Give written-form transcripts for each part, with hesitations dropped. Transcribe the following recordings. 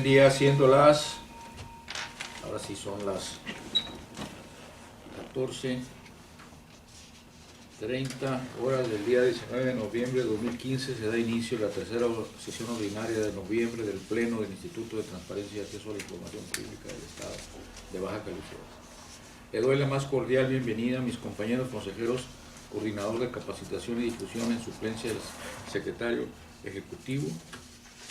día siendo ahora sí son las 14:30 horas del día 19 de noviembre de 2015, se da inicio a la tercera sesión ordinaria de noviembre del Pleno del Instituto de Transparencia y Acceso a la Información Pública del Estado de Baja California. Le doy la más cordial bienvenida a mis compañeros consejeros, coordinador de capacitación y difusión en suplencia del secretario ejecutivo,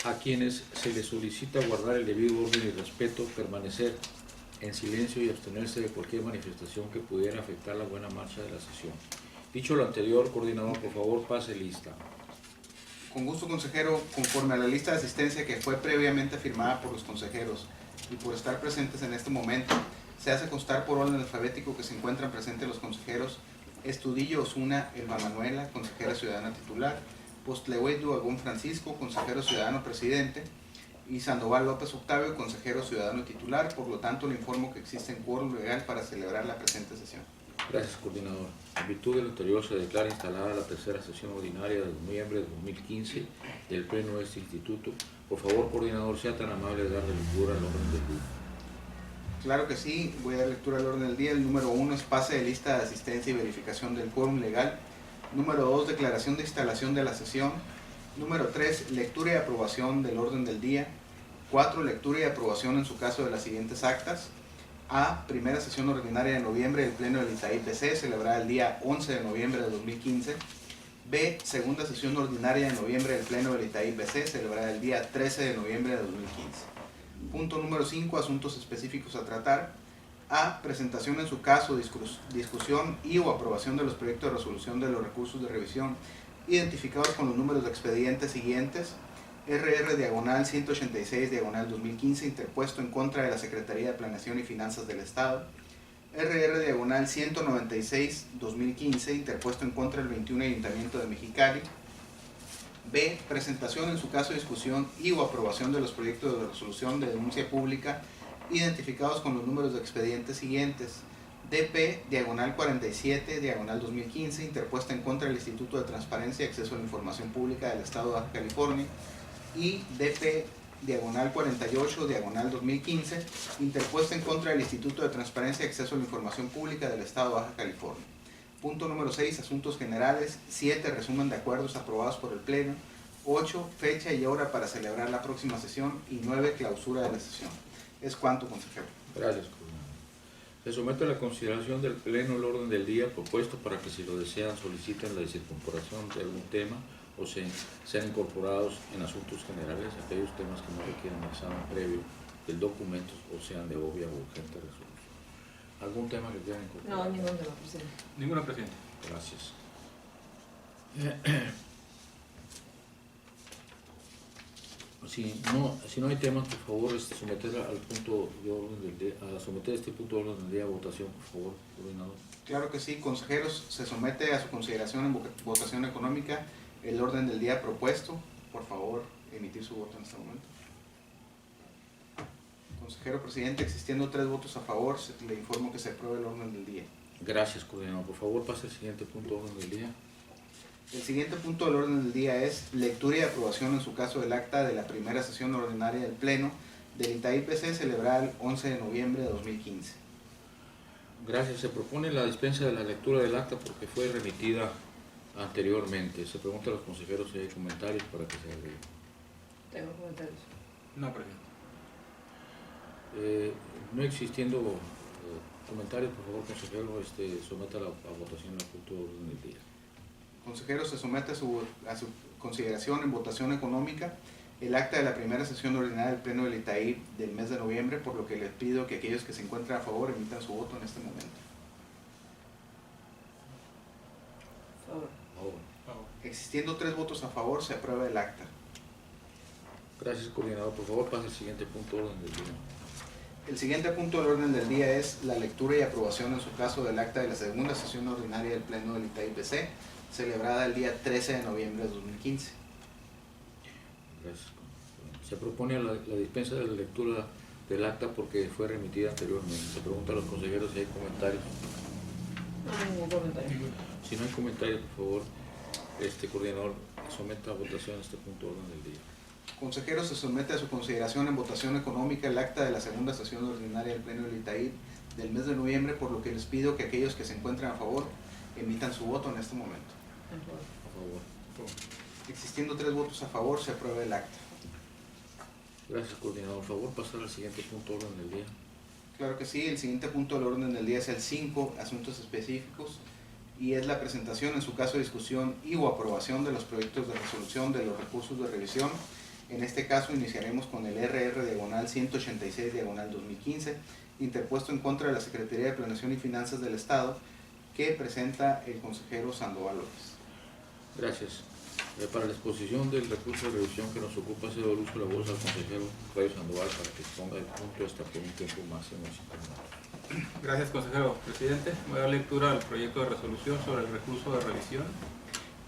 a quienes se les solicita guardar el debido orden y respeto, permanecer en silencio y abstenerse de cualquier manifestación que pudiera afectar la buena marcha de la sesión. Dicho lo anterior, coordinador, por favor, pase lista. Con gusto, consejero. Conforme a la lista de asistencia que fue previamente firmada por los consejeros y por estar presentes en este momento, se hace constar por orden alfabético que se encuentran presentes los consejeros Estudillo Osuna Elba Manuela, consejera ciudadana titular; Postlehuey Duagón Francisco, consejero ciudadano presidente; y Sandoval López Octavio, consejero ciudadano titular. Por lo tanto, le informo que existe un quórum legal para celebrar la presente sesión. Gracias, coordinador. En virtud de lo anterior, se declara instalada la tercera sesión ordinaria de noviembre de 2015 del Pleno de este Instituto. Por favor, coordinador, sea tan amable de darle lectura al orden del día. Claro que sí, voy a dar lectura al orden del día. El número 1 es pase de lista de asistencia y verificación del quórum legal. Número 2, declaración de instalación de la sesión. Número 3, lectura y aprobación del orden del día. 4, lectura y aprobación en su caso de las siguientes actas. A, primera sesión ordinaria de noviembre del Pleno del ITAI-PC, celebrada el día 11 de noviembre de 2015. B, segunda sesión ordinaria de noviembre del Pleno del ITAI-PC, celebrada el día 13 de noviembre de 2015. Punto número 5, asuntos específicos a tratar. A, presentación en su caso, discusión y o aprobación de los proyectos de resolución de los recursos de revisión identificados con los números de expedientes siguientes: RR-186-2015, interpuesto en contra de la Secretaría de Planeación y Finanzas del Estado; RR-196-2015, interpuesto en contra del 21 Ayuntamiento de Mexicali. B, presentación en su caso, discusión y o aprobación de los proyectos de resolución de denuncia pública identificados con los números de expedientes siguientes: DP-47-2015, interpuesta en contra del Instituto de Transparencia y Acceso a la Información Pública del Estado de Baja California; y DP-48-2015, interpuesta en contra del Instituto de Transparencia y Acceso a la Información Pública del Estado de Baja California. Punto número 6, asuntos generales. 7, resumen de acuerdos aprobados por el Pleno. 8, fecha y hora para celebrar la próxima sesión. Y 9, clausura de la sesión. Es cuanto, consejero. Gracias, coordinador. Se somete a la consideración del Pleno el orden del día propuesto para que, si lo desean, soliciten la desincorporación de algún tema o sean incorporados en asuntos generales aquellos temas que no requieran examen previo del documento o sean de obvia o urgente resolución. ¿Algún tema que quieran incorporar? No, ningún tema, presidente. Ninguna, presidente. Gracias. Si no hay temas, por favor, someter al punto de orden del día, a someter este punto de orden del día a votación, por favor, coordinador. Claro que sí, consejeros. Se somete a su consideración en votación económica el orden del día propuesto. Por favor, emitir su voto en este momento. Consejero presidente, existiendo 3 votos a favor, le informo que se apruebe el orden del día. Gracias, coordinador. Por favor, pase al siguiente punto de orden del día. El siguiente punto del orden del día es lectura y aprobación en su caso del acta de la primera sesión ordinaria del Pleno del ITAI-PC, celebrada el 11 de noviembre de 2015. Gracias. Se propone la dispensa de la lectura del acta porque fue remitida anteriormente. Se pregunta a los consejeros si hay comentarios para que se agregue. Tengo comentarios. No, presidente. No existiendo comentarios, por favor, consejero, someta a votación el punto de orden del día. Consejero, se somete a su consideración en votación económica el acta de la primera sesión ordinaria del Pleno del ITAI del mes de noviembre, por lo que les pido que aquellos que se encuentren a favor emitan su voto en este momento. Favor. Existiendo 3 votos a favor, se aprueba el acta. Gracias, coordinador. Por favor, pase al siguiente punto de orden del día. El siguiente punto del orden del día es la lectura y aprobación en su caso del acta de la segunda sesión ordinaria del Pleno del ITAI-PC, celebrada el día 13 de noviembre de 2015. Gracias. Se propone la dispensa de la lectura del acta porque fue remitida anteriormente. Se pregunta a los consejeros si hay comentarios. No, ningún comentario. Si no hay comentarios, por favor, coordinador, someta a votación este punto de orden del día. Consejeros, se somete a su consideración en votación económica el acta de la segunda sesión ordinaria del Pleno del ITAID del mes de noviembre, por lo que les pido que aquellos que se encuentren a favor emitan su voto en este momento. A favor. Existiendo 3 votos a favor, se aprueba el acta. Gracias, coordinador. Por favor, pasar al siguiente punto de orden del día. Claro que sí, el siguiente punto del orden del día es el 5, asuntos específicos, y es la presentación, en su caso, discusión y o aprobación de los proyectos de resolución de los recursos de revisión. En este caso iniciaremos con el RR-186-2015, interpuesto en contra de la Secretaría de Planeación y Finanzas del Estado, que presenta el consejero Sandoval López. Gracias. Para la exposición del recurso de revisión que nos ocupa, cedo el uso de la voz al consejero Rayo Sandoval para que exponga el punto hasta por un tiempo máximo. Gracias, consejero presidente. Voy a dar lectura al proyecto de resolución sobre el recurso de revisión.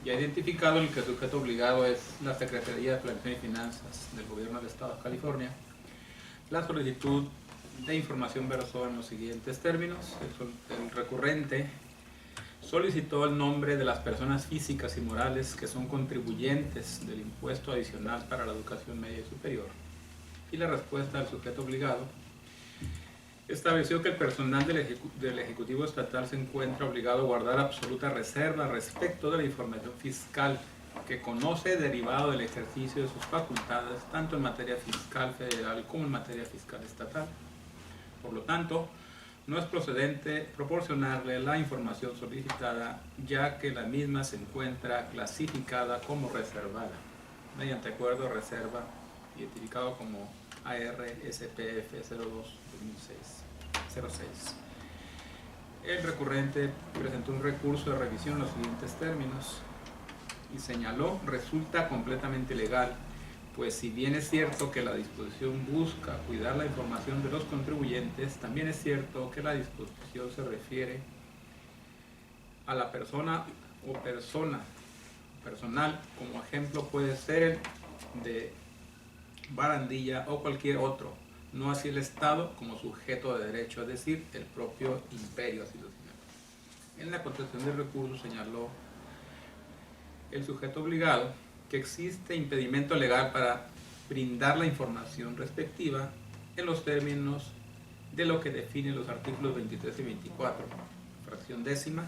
Ya identificado el que el sujeto obligado es la Secretaría de Planeación y Finanzas del Gobierno del Estado de California. La solicitud de información versó en los siguientes términos. El recurrente solicitó el nombre de las personas físicas y morales que son contribuyentes del impuesto adicional para la educación media y superior. Y la respuesta del sujeto obligado estableció que el personal del Ejecutivo Estatal se encuentra obligado a guardar absoluta reserva respecto de la información fiscal que conoce derivado del ejercicio de sus facultades, tanto en materia fiscal federal como en materia fiscal estatal. Por lo tanto, no es procedente proporcionarle la información solicitada, ya que la misma se encuentra clasificada como reservada, mediante acuerdo de reserva identificado como AR-SPF 02-2006. El recurrente presentó un recurso de revisión en los siguientes términos y señaló: resulta completamente legal, pues si bien es cierto que la disposición busca cuidar la información de los contribuyentes, también es cierto que la disposición se refiere a la persona o personal, como ejemplo puede ser el de barandilla o cualquier otro, no así el Estado como sujeto de derecho, es decir, el propio imperio, así lo señaló. En la contestación del recurso señaló el sujeto obligado que existe impedimento legal para brindar la información respectiva en los términos de lo que definen los artículos 23 y 24, fracción décima,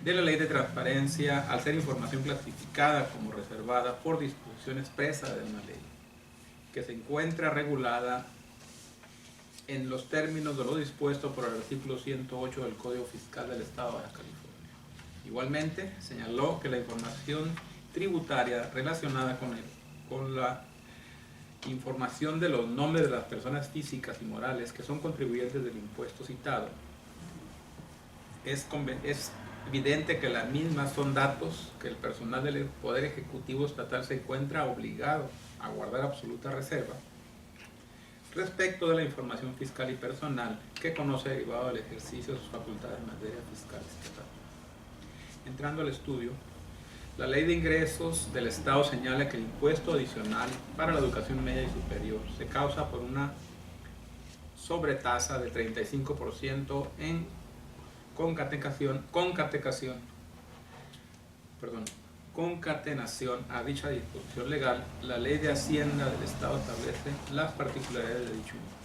de la Ley de Transparencia, al ser información clasificada como reservada por disposición expresa de una ley, que se encuentra regulada en los términos de lo dispuesto por el artículo 108 del Código Fiscal del Estado de California. Igualmente, señaló que la información tributaria relacionada con la información de los nombres de las personas físicas y morales que son contribuyentes del impuesto citado, es evidente que las mismas son datos que el personal del Poder Ejecutivo Estatal se encuentra obligado a guardar absoluta reserva respecto de la información fiscal y personal que conoce derivado del ejercicio de sus facultades en materia fiscal estatal. Entrando al estudio, la Ley de Ingresos del Estado señala que el impuesto adicional para la educación media y superior se causa por una sobretasa de 35% en concatenación a dicha disposición legal. La Ley de Hacienda del Estado establece las particularidades de dicho impuesto.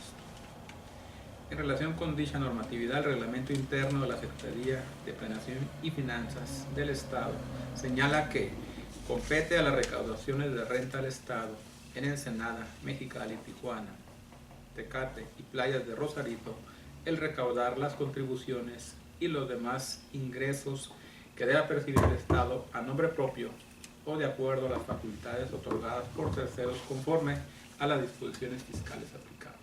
En relación con dicha normatividad, el reglamento interno de la Secretaría de Planeación y Finanzas del Estado señala que compete a las recaudaciones de renta del Estado en Ensenada, Mexicali, Tijuana, Tecate y playas de Rosarito el recaudar las contribuciones y los demás ingresos que deba percibir el Estado a nombre propio o de acuerdo a las facultades otorgadas por terceros conforme a las disposiciones fiscales aplicables.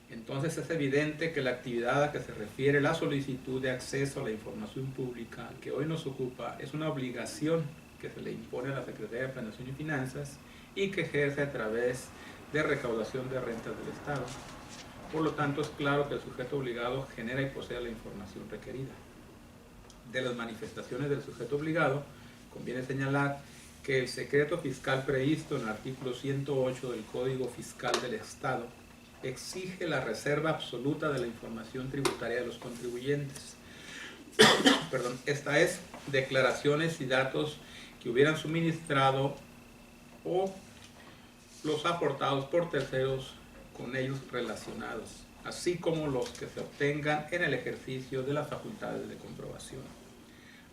Entonces es evidente que la actividad a que se refiere la solicitud de acceso a la información pública que hoy nos ocupa es una obligación que se le impone a la Secretaría de Planeación y Finanzas y que ejerce a través de recaudación de rentas del Estado. Por lo tanto, es claro que el sujeto obligado genera y posee la información requerida. De las manifestaciones del sujeto obligado, conviene señalar que el secreto fiscal previsto en el artículo 108 del Código Fiscal del Estado exige la reserva absoluta de la información tributaria de los contribuyentes. Esta es, declaraciones y datos que hubieran suministrado o los aportados por terceros con ellos relacionados, así como los que se obtengan en el ejercicio de las facultades de comprobación,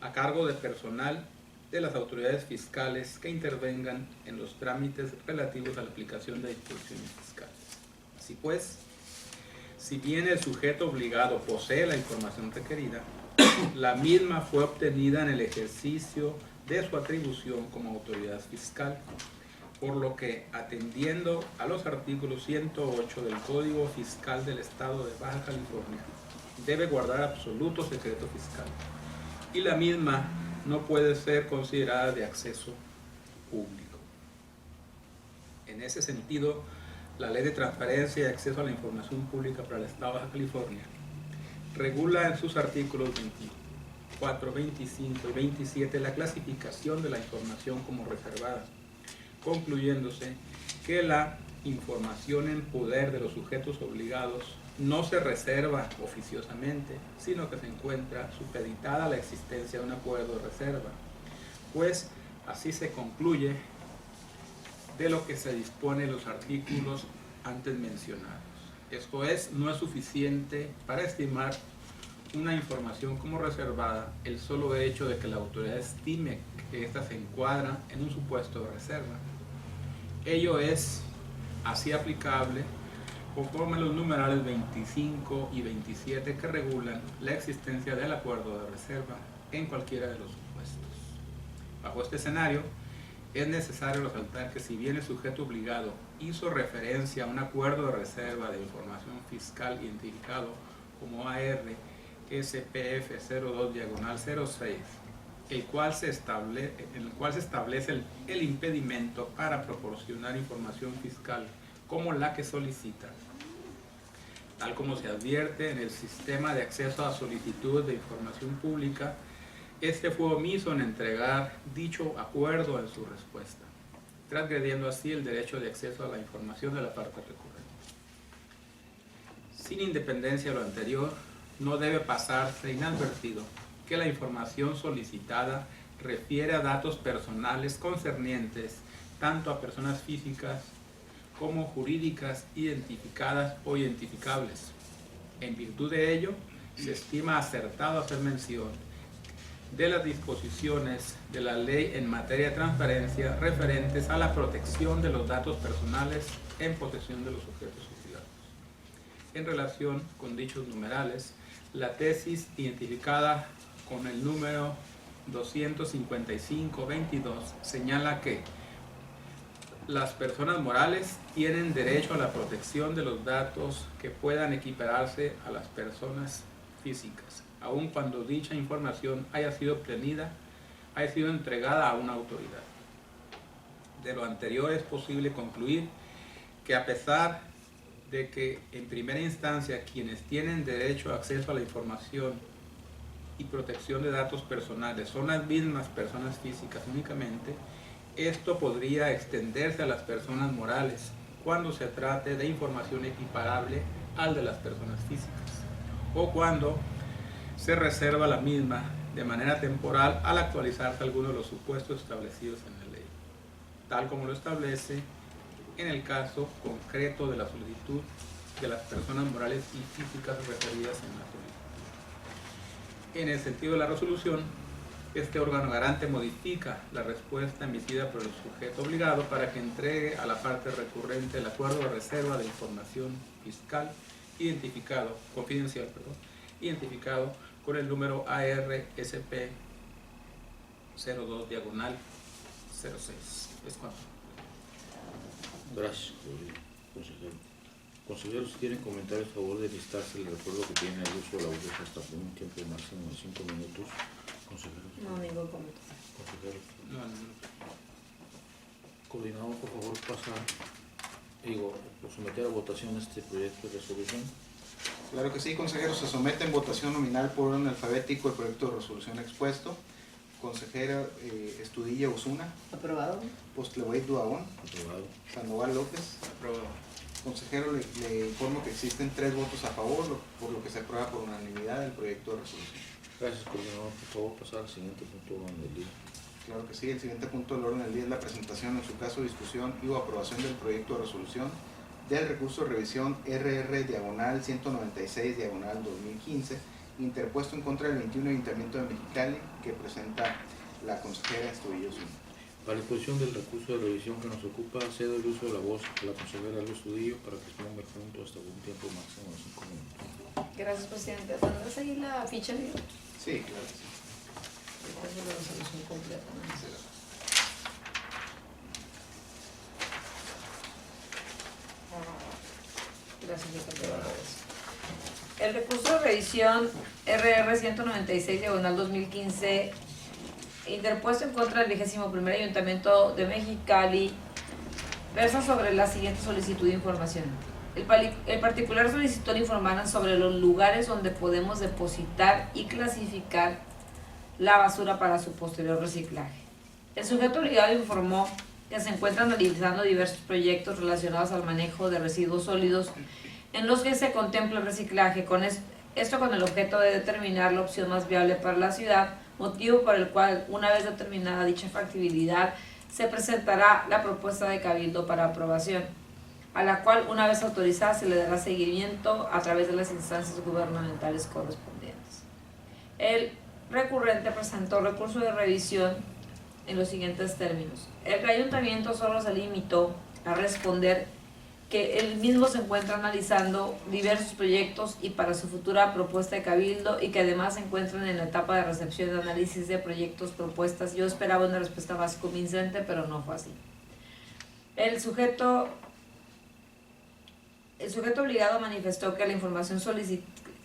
a cargo de personal de las autoridades fiscales que intervengan en los trámites relativos a la aplicación de disposiciones fiscales. Así pues, si bien el sujeto obligado posee la información requerida, la misma fue obtenida en el ejercicio de su atribución como autoridad fiscal, por lo que, atendiendo a los artículos 108 del Código Fiscal del Estado de Baja California, debe guardar absoluto secreto fiscal, y la misma no puede ser considerada de acceso público. En ese sentido, la Ley de Transparencia y Acceso a la Información Pública para el Estado de Baja California regula en sus artículos 24, 25 y 27 la clasificación de la información como reservada, concluyéndose que la información en poder de los sujetos obligados no se reserva oficiosamente, sino que se encuentra supeditada a la existencia de un acuerdo de reserva, pues así se concluye de lo que se dispone en los artículos antes mencionados. Esto es, no es suficiente para estimar una información como reservada el solo hecho de que la autoridad estime que ésta se encuadra en un supuesto de reserva. Ello es así aplicable conforme a los numerales 25 y 27 que regulan la existencia del acuerdo de reserva en cualquiera de los supuestos. Bajo este escenario, es necesario resaltar que si bien el sujeto obligado hizo referencia a un acuerdo de reserva de información fiscal identificado como AR SPF 02/06, en el cual se establece el impedimento para proporcionar información fiscal como la que solicita, tal como se advierte en el sistema de acceso a solicitudes de información pública. Este fue omiso en entregar dicho acuerdo en su respuesta, transgrediendo así el derecho de acceso a la información de la parte recurrente. Sin independencia de lo anterior, no debe pasarse inadvertido que la información solicitada refiere a datos personales concernientes tanto a personas físicas como jurídicas identificadas o identificables. En virtud de ello, se estima acertado hacer mención de las disposiciones de la ley en materia de transparencia referentes a la protección de los datos personales en posesión de los sujetos obligados. En relación con dichos numerales, la tesis identificada con el número 255-22 señala que las personas morales tienen derecho a la protección de los datos que puedan equipararse a las personas físicas, aun cuando dicha información haya sido obtenida, haya sido entregada a una autoridad. De lo anterior es posible concluir que a pesar de que en primera instancia quienes tienen derecho a acceso a la información y protección de datos personales son las mismas personas físicas únicamente, esto podría extenderse a las personas morales cuando se trate de información equiparable al de las personas físicas, o cuando se reserva la misma de manera temporal al actualizarse alguno de los supuestos establecidos en la ley, tal como lo establece en el caso concreto de la solicitud de las personas morales y físicas referidas en la solicitud. En el sentido de la resolución, este órgano garante modifica la respuesta emitida por el sujeto obligado para que entregue a la parte recurrente el acuerdo de reserva de información fiscal confidencial, identificado con el número ARSP 02/06. Es cuanto. Gracias, consejero. Consejeros, si tienen comentarios a favor de listarse el recuerdo que tiene el uso de la voz hasta por un tiempo máximo de 5 minutos. Consejeros. No, ningún comentario. Consejeros. No. Coordinador, por favor, someter a votación este proyecto de resolución. Claro que sí, consejero. Se somete en votación nominal por orden alfabético el proyecto de resolución expuesto. Consejera Estudilla Osuna. Aprobado. Postlehuey Duagón. Aprobado. Sandoval López. Aprobado. Consejero, le informo que existen 3 votos a favor, por lo que se aprueba por unanimidad el proyecto de resolución. Gracias, coordinador. Por favor, pasar al siguiente punto del día. Claro que sí. El siguiente punto del orden del día es la presentación, en su caso, discusión y o aprobación del proyecto de resolución del recurso de revisión RR-196-2015 interpuesto en contra del 21 Ayuntamiento de Mexicali, que presenta la consejera Estudillo Zuna. Para la exposición del recurso de revisión que nos ocupa, cedo el uso de la voz a la consejera Luz Estudillo para que exponga el punto hasta un tiempo máximo de 5 minutos. Gracias, presidente. ¿Tendrás ahí la ficha? Sí, claro que sí. Después de la resolución completa, ¿no? Gracias, secretario. El recurso de revisión RR 196/2015 interpuesto en contra del 21º Ayuntamiento de Mexicali versa sobre la siguiente solicitud de información. El particular solicitó informar sobre los lugares donde podemos depositar y clasificar la basura para su posterior reciclaje. El sujeto obligado informó que se encuentran analizando diversos proyectos relacionados al manejo de residuos sólidos en los que se contempla el reciclaje, esto con el objeto de determinar la opción más viable para la ciudad, motivo por el cual, una vez determinada dicha factibilidad, se presentará la propuesta de Cabildo para aprobación, a la cual, una vez autorizada, se le dará seguimiento a través de las instancias gubernamentales correspondientes. El recurrente presentó recurso de revisión en los siguientes términos. El ayuntamiento solo se limitó a responder que el mismo se encuentra analizando diversos proyectos y para su futura propuesta de Cabildo, y que además se encuentran en la etapa de recepción y análisis de proyectos, propuestas. Yo esperaba una respuesta más convincente, pero no fue así. El sujeto obligado manifestó que la información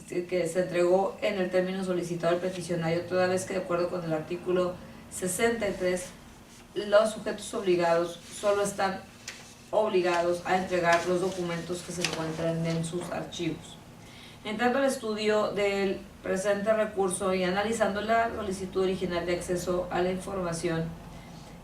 que se entregó en el término solicitado al peticionario, toda vez que, de acuerdo con el artículo 63, los sujetos obligados solo están obligados a entregar los documentos que se encuentran en sus archivos. En tanto, el estudio del presente recurso y analizando la solicitud original de acceso a la información,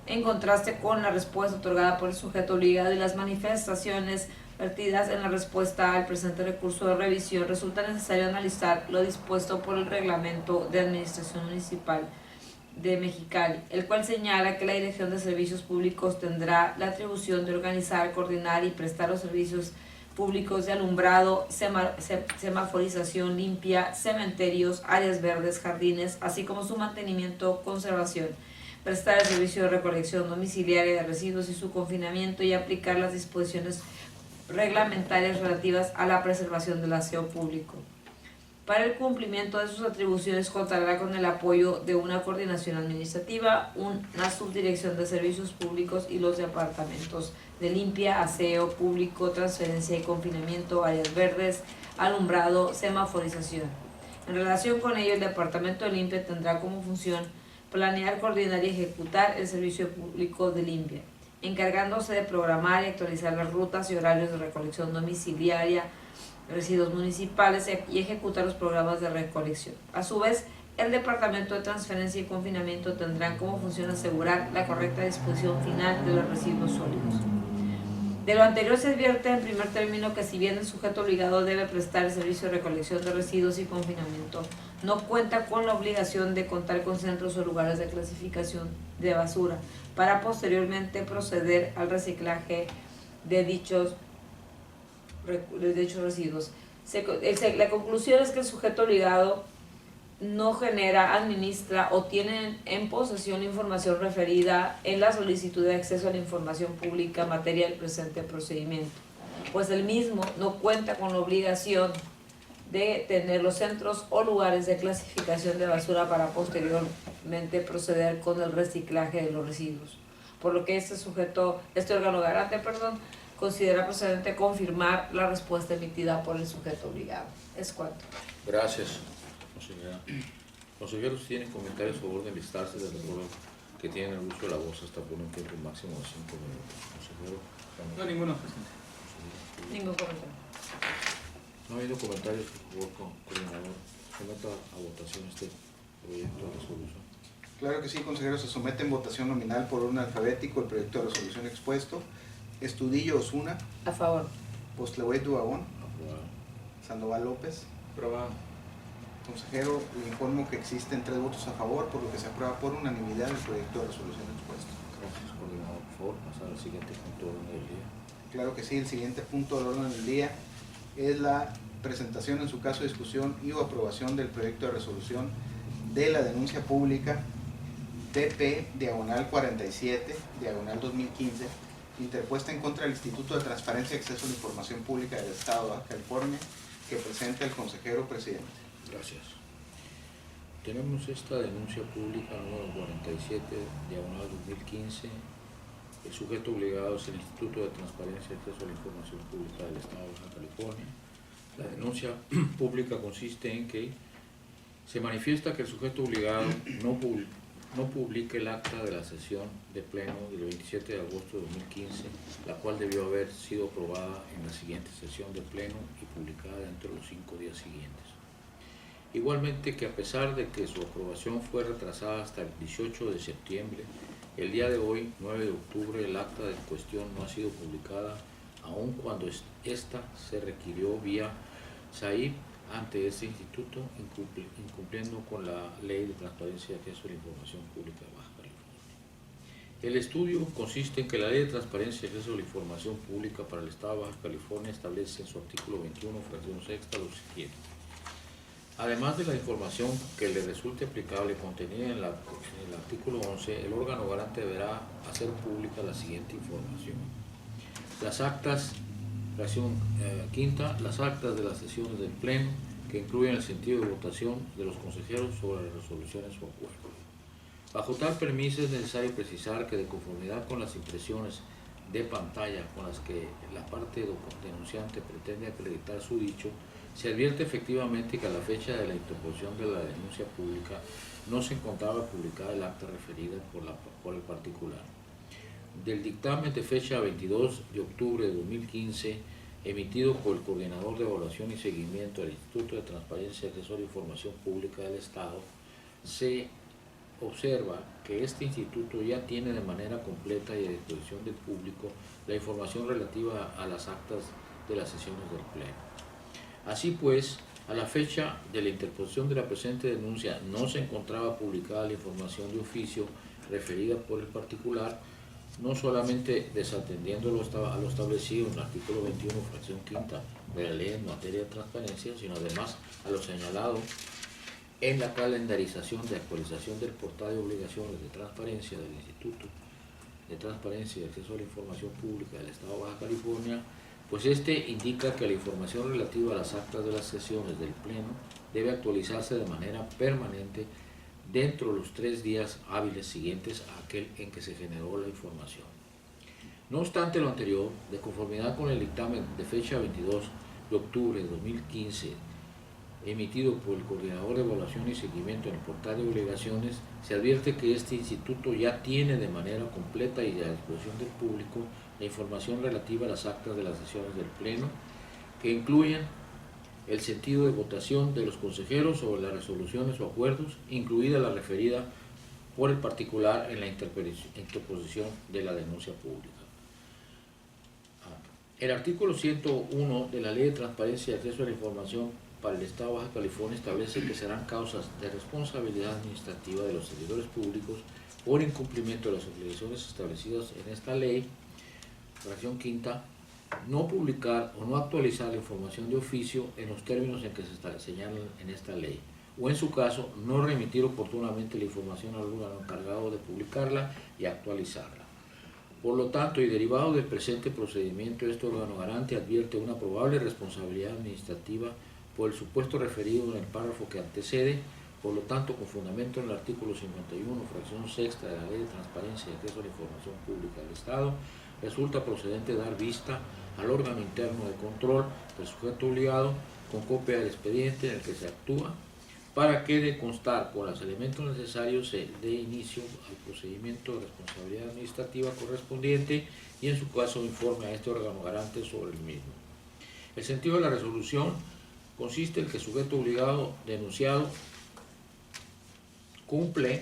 en contraste con la respuesta otorgada por el sujeto obligado y las manifestaciones vertidas en la respuesta al presente recurso de revisión, resulta necesario analizar lo dispuesto por el Reglamento de Administración Municipal de Mexicali, el cual señala que la Dirección de Servicios Públicos tendrá la atribución de organizar, coordinar y prestar los servicios públicos de alumbrado, semaforización limpia, cementerios, áreas verdes, jardines, así como su mantenimiento, conservación, prestar el servicio de recolección domiciliaria de residuos y su confinamiento, y aplicar las disposiciones reglamentarias relativas a la preservación del aseo público. Para el cumplimiento de sus atribuciones contará con el apoyo de una coordinación administrativa, una subdirección de servicios públicos y los departamentos de limpia, aseo público, transferencia y confinamiento, áreas verdes, alumbrado, semaforización. En relación con ello, el departamento de limpia tendrá como función planear, coordinar y ejecutar el servicio público de limpia, encargándose de programar y actualizar las rutas y horarios de recolección domiciliaria, residuos municipales y ejecutar los programas de recolección. A su vez, el Departamento de Transferencia y Confinamiento tendrán como función asegurar la correcta disposición final de los residuos sólidos. De lo anterior se advierte en primer término que, si bien el sujeto obligado debe prestar el servicio de recolección de residuos y confinamiento, no cuenta con la obligación de contar con centros o lugares de clasificación de basura para posteriormente proceder al reciclaje de dichos residuos. La conclusión es que el sujeto obligado no genera, administra o tiene en posesión información referida en la solicitud de acceso a la información pública en materia del presente procedimiento, pues el mismo no cuenta con la obligación de tener los centros o lugares de clasificación de basura para posteriormente proceder con el reciclaje de los residuos, por lo que este órgano garante, considera procedente confirmar la respuesta emitida por el sujeto obligado. Es cuanto. Gracias, consejera. Consejeros, ¿tienen comentarios a favor de enlistarse del acuerdo que tienen el uso de la voz hasta por un tiempo máximo de 5 minutos? Consejero. No, ninguno, presidente. Ningún comentario. No ha habido comentarios, por favor, coordinador. Someta a votación este proyecto de resolución. Claro que sí, consejero. Se somete en votación nominal por orden alfabético el proyecto de resolución expuesto. Estudillo Osuna. A favor. Postlehuet Duagón. Aprobado. Sandoval López. Aprobado. Consejero, le informo que existen 3 votos a favor, por lo que se aprueba por unanimidad el proyecto de resolución expuesto. Gracias, coordinador. Por favor, pasar al siguiente punto de orden del día. Claro que sí, el siguiente punto del orden del día es la presentación en su caso, discusión y o aprobación del proyecto de resolución de la denuncia pública TP-47-2015 interpuesta en contra del Instituto de Transparencia y Acceso a la Información Pública del Estado de Baja California, que presenta el consejero presidente. Gracias. Tenemos esta denuncia pública número 47/2015. El sujeto obligado es el Instituto de Transparencia y Acceso a la Información Pública del Estado de Baja California. La denuncia pública consiste en que se manifiesta que el sujeto obligado no publique el acta de la sesión de pleno del 27 de agosto de 2015, la cual debió haber sido aprobada en la siguiente sesión de pleno y publicada dentro de los 5 días siguientes. Igualmente que a pesar de que su aprobación fue retrasada hasta el 18 de septiembre, el día de hoy, 9 de octubre, el acta de cuestión no ha sido publicada, aun cuando esta se requirió vía SAIP ante este instituto, incumpliendo con la Ley de Transparencia y Acceso a la Información Pública de Baja California. El estudio consiste en que la Ley de Transparencia y Acceso a la Información Pública para el Estado de Baja California establece en su artículo 21, fracción sexta, lo siguiente. Además de la información que le resulte aplicable contenida en el artículo 11, el órgano garante deberá hacer pública la siguiente información. Las actas, fracción quinta, las actas de las sesiones del Pleno, que incluyen el sentido de votación de los consejeros sobre las resoluciones o acuerdos. Bajo tal permiso es necesario precisar que de conformidad con las impresiones de pantalla con las que la parte denunciante pretende acreditar su dicho, se advierte efectivamente que a la fecha de la interposición de la denuncia pública no se encontraba publicada el acta referida por el particular. Del dictamen de fecha 22 de octubre de 2015, emitido por el Coordinador de Evaluación y Seguimiento del Instituto de Transparencia y Acceso a la Información Pública del Estado, se observa que este instituto ya tiene de manera completa y a disposición del público la información relativa a las actas de las sesiones del Pleno. Así pues, a la fecha de la interposición de la presente denuncia no se encontraba publicada la información de oficio referida por el particular, no solamente desatendiendo a lo establecido en el artículo 21, fracción quinta de la Ley en materia de transparencia, sino además a lo señalado en la calendarización de actualización del portal de obligaciones de transparencia del Instituto de Transparencia y Acceso a la Información Pública del Estado de Baja California, pues este indica que la información relativa a las actas de las sesiones del Pleno debe actualizarse de manera permanente dentro de los 3 días hábiles siguientes a aquel en que se generó la información. No obstante lo anterior, de conformidad con el dictamen de fecha 22 de octubre de 2015, emitido por el Coordinador de Evaluación y Seguimiento en el portal de obligaciones, se advierte que este instituto ya tiene de manera completa y a disposición del público la información relativa a las actas de las sesiones del Pleno, que incluyen el sentido de votación de los consejeros sobre las resoluciones o acuerdos, incluida la referida por el particular en la interposición de la denuncia pública. El artículo 101 de la Ley de Transparencia y Acceso a la Información para el Estado de Baja California establece que serán causas de responsabilidad administrativa de los servidores públicos por incumplimiento de las obligaciones establecidas en esta ley, fracción quinta, no publicar o no actualizar la información de oficio en los términos en que se señalan en esta ley, o en su caso, no remitir oportunamente la información al órgano encargado de publicarla y actualizarla. Por lo tanto, y derivado del presente procedimiento, este órgano garante advierte una probable responsabilidad administrativa por el supuesto referido en el párrafo que antecede. Por lo tanto, con fundamento en el artículo 51, fracción sexta de la Ley de Transparencia y Acceso a la Información Pública del Estado, resulta procedente dar vista al órgano interno de control del sujeto obligado con copia del expediente en el que se actúa, para que de constar con los elementos necesarios se dé inicio al procedimiento de responsabilidad administrativa correspondiente y en su caso informe a este órgano garante sobre el mismo. El sentido de la resolución consiste en que el sujeto obligado denunciado cumple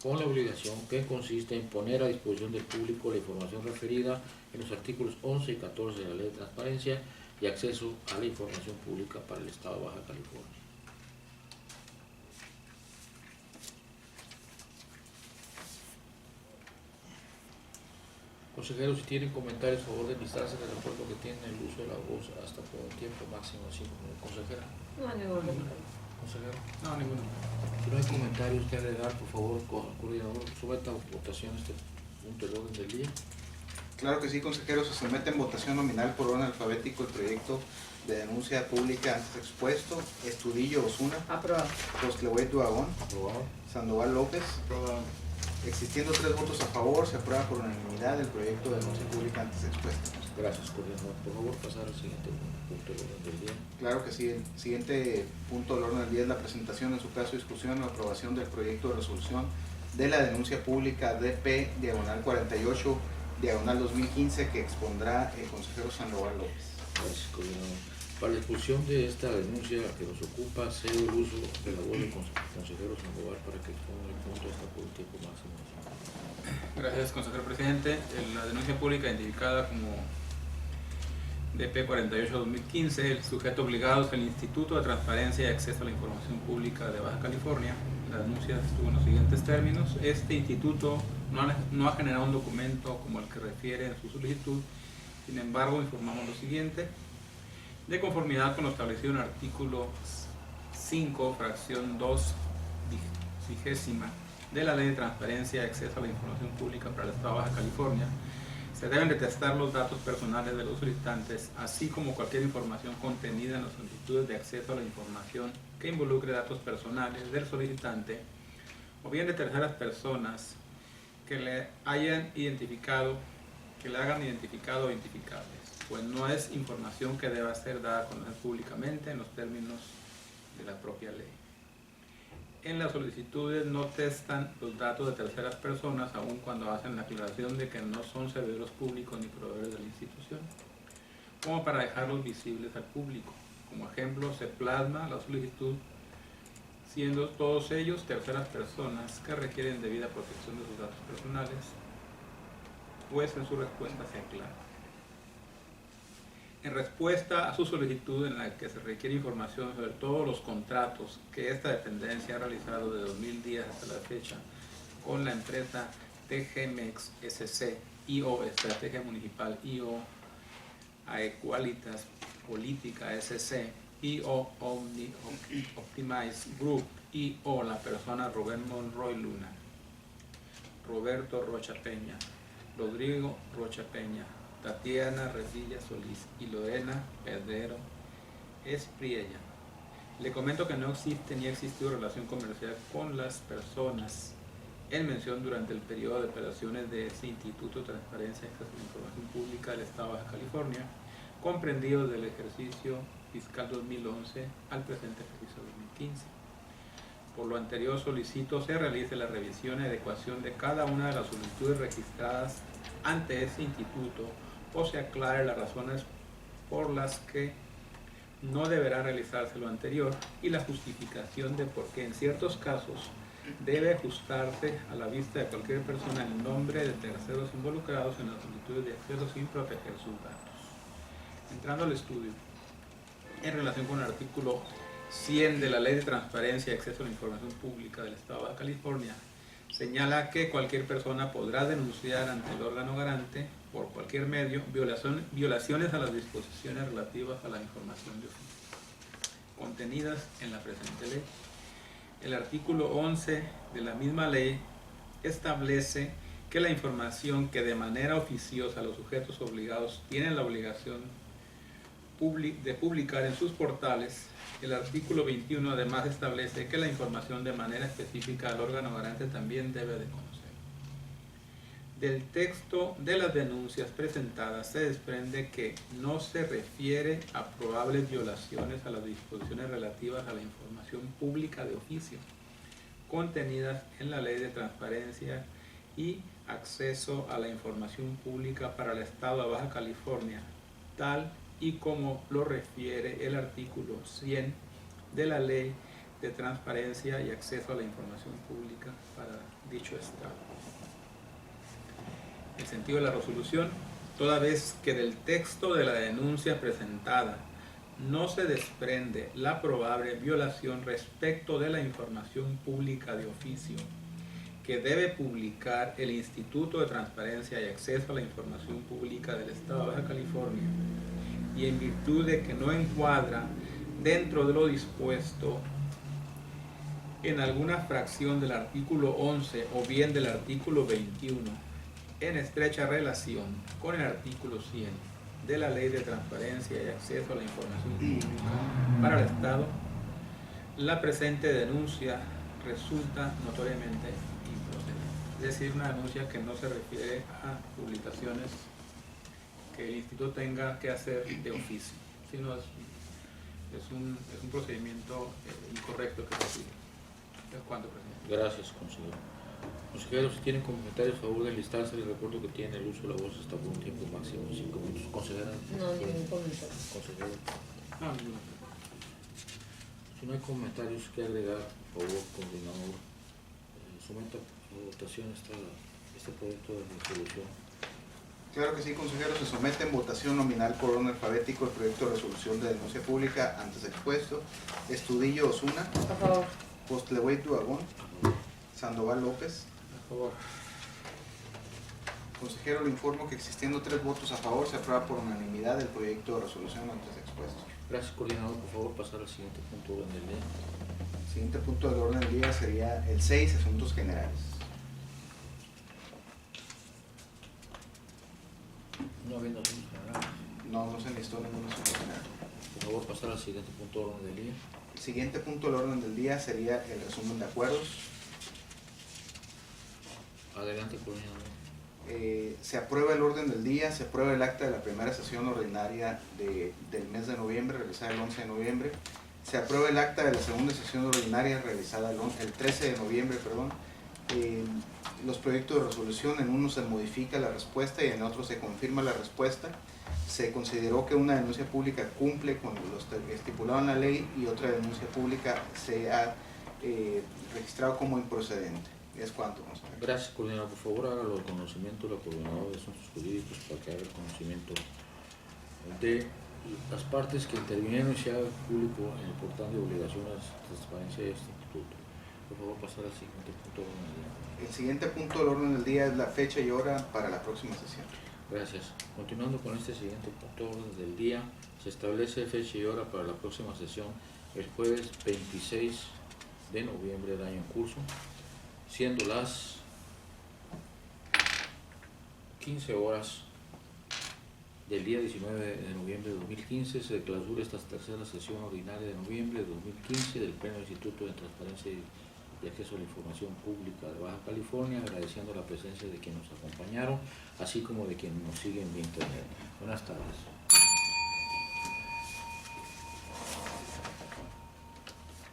con la obligación que consiste en poner a disposición del público la información referida en los artículos 11 y 14 de la Ley de Transparencia y Acceso a la Información Pública para el Estado de Baja California. Consejeros, si tienen comentarios, por favor de listarse en el acuerdo que tienen el uso de la voz hasta por un tiempo máximo de 5 minutos. Consejera. No hay ningún Consejero. No, ninguno. Si no hay comentarios que agregar, por favor, coordinador, someta a votación este punto del orden del día. Claro que sí, consejeros. Se somete en votación nominal por orden alfabético el proyecto de denuncia pública antes expuesto. Estudillo Osuna, Aprobado. Costlewey Duagón, Aprobado. Sandoval López. Aprobado. Existiendo 3 votos a favor, se aprueba por unanimidad el proyecto de denuncia pública antes expuesto. Gracias, coordinador. Por favor, pasar al siguiente punto del orden del día. Claro que sí. El siguiente punto del orden del día es la presentación, en su caso discusión o aprobación del proyecto de resolución de la denuncia pública DP/48/2015 que expondrá el consejero Sandoval López. Gracias, coordinador. Para la discusión de esta denuncia que nos ocupa, cedo el uso de la voz del consejero Sandoval para que exponga el punto hasta por un tiempo máximo. Gracias, consejero presidente. La denuncia pública identificada como DP48-2015, el sujeto obligado es el Instituto de Transparencia y Acceso a la Información Pública de Baja California. La denuncia estuvo en los siguientes términos. Este instituto no ha generado un documento como el que refiere en su solicitud. Sin embargo, informamos lo siguiente. De conformidad con lo establecido en el artículo 5, fracción 2, vigésima, de la Ley de Transparencia y Acceso a la Información Pública para el Estado de Baja California, se deben detestar los datos personales de los solicitantes, así como cualquier información contenida en las solicitudes de acceso a la información que involucre datos personales del solicitante o bien de terceras personas que le hagan identificado o identificables, pues no es información que deba ser dada a conocer públicamente en los términos de la propia ley. En las solicitudes no testan los datos de terceras personas, aun cuando hacen la aclaración de que no son servidores públicos ni proveedores de la institución, como para dejarlos visibles al público. Como ejemplo, se plasma la solicitud siendo todos ellos terceras personas que requieren debida protección de sus datos personales, pues en su respuesta se aclara. En respuesta a su solicitud en la que se requiere información sobre todos los contratos que esta dependencia ha realizado de 2010 hasta la fecha con la empresa TGMEX SC, IO Estrategia Municipal, IO Aequalitas Política SC, IO Optimize Group, IO la persona Rubén Monroy Luna, Roberto Rocha Peña, Rodrigo Rocha Peña, Tatiana Revilla Solís y Lorena Pedrero Espriella. Le comento que no existe ni ha existido relación comercial con las personas en mención durante el periodo de operaciones de ese Instituto de Transparencia y Acceso a la Información Pública del Estado de Baja California, comprendido del ejercicio fiscal 2011 al presente ejercicio 2015. Por lo anterior, solicito se realice la revisión y adecuación de cada una de las solicitudes registradas ante ese instituto o se aclare las razones por las que no deberá realizarse lo anterior y la justificación de por qué en ciertos casos debe ajustarse a la vista de cualquier persona el nombre de terceros involucrados en las solicitudes de acceso sin proteger sus datos. Entrando al estudio, en relación con el artículo 100 de la Ley de Transparencia y Acceso a la Información Pública del Estado de Baja California, señala que cualquier persona podrá denunciar ante el órgano garante por cualquier medio violaciones a las disposiciones relativas a la información de oficio contenidas en la presente ley. El artículo 11 de la misma ley establece que la información que de manera oficiosa los sujetos obligados tienen la obligación de publicar en sus portales. El artículo 21 además establece que la información de manera específica al órgano garante también debe de conocer. Del texto de las denuncias presentadas se desprende que no se refiere a probables violaciones a las disposiciones relativas a la información pública de oficio contenidas en la Ley de Transparencia y Acceso a la Información Pública para el Estado de Baja California, tal y como lo refiere el artículo 100 de la Ley de Transparencia y Acceso a la Información Pública para dicho Estado. El sentido de la resolución, toda vez que del texto de la denuncia presentada no se desprende la probable violación respecto de la información pública de oficio que debe publicar el Instituto de Transparencia y Acceso a la Información Pública del Estado de Baja California, y en virtud de que no encuadra dentro de lo dispuesto en alguna fracción del artículo 11 o bien del artículo 21, en estrecha relación con el artículo 100 de la Ley de Transparencia y Acceso a la Información Pública para el Estado, la presente denuncia resulta notoriamente improcedente. Es decir, una denuncia que no se refiere a publicaciones que el instituto tenga que hacer de oficio, sino es un procedimiento incorrecto que se sigue. ¿Es cuánto, presidente? Gracias, consejero. Consejeros, si tienen comentarios a favor de enlistarse, les recuerdo que tiene el uso de la voz hasta por un tiempo máximo de 5 minutos. Consejera. No, ningún comentario. Consejero. No, ninguno. Si no hay comentarios que agregar, por favor, coordinador, someta a votación este proyecto de resolución. Claro que sí, consejero. Se somete en votación nominal por orden alfabético el proyecto de resolución de denuncia pública antes expuesto. Estudillo Osuna, A favor. Postlehuey Duagón, Sandoval López. A favor. Consejero, le informo que existiendo 3 votos a favor, se aprueba por unanimidad el proyecto de resolución antes expuesto. Gracias, coordinador. Por favor, pasar al siguiente punto de orden del día. El siguiente punto del orden del día sería el 6, asuntos generales. No habiendo asuntos generales, No se necesitó ningún asunto general. por favor, pasar al siguiente punto de orden del día. El siguiente punto del orden del día sería el resumen de acuerdos. Adelante, coordinador. Se aprueba el orden del día, se aprueba el acta de la primera sesión ordinaria del mes de noviembre, realizada el 11 de noviembre. Se aprueba el acta de la segunda sesión ordinaria realizada el 13 de noviembre. Los proyectos de resolución, en uno se modifica la respuesta y en otro se confirma la respuesta. Se consideró que una denuncia pública cumple con lo estipulado en la ley y otra denuncia pública se ha registrado como improcedente. Es cuanto, consejero. Gracias, coordinador. Por favor, hágalo el conocimiento de la coordinadora de asuntos jurídicos para que haga el conocimiento de las partes que intervinieron y se haga público en el portal de obligaciones de transparencia de este instituto. Por favor, pasar al siguiente punto del orden del día. El siguiente punto del orden del día es la fecha y hora para la próxima sesión. Gracias. Continuando con este siguiente punto de orden del día, se establece fecha y hora para la próxima sesión el jueves 26 de noviembre del año en curso, siendo las 15 horas del día 19 de noviembre de 2015. Se clausura esta tercera sesión ordinaria de noviembre de 2015 del Pleno Instituto de Transparencia y Acceso a la Información Pública de Baja California, agradeciendo la presencia de quienes nos acompañaron, así como de quienes nos siguen vía internet. Buenas tardes.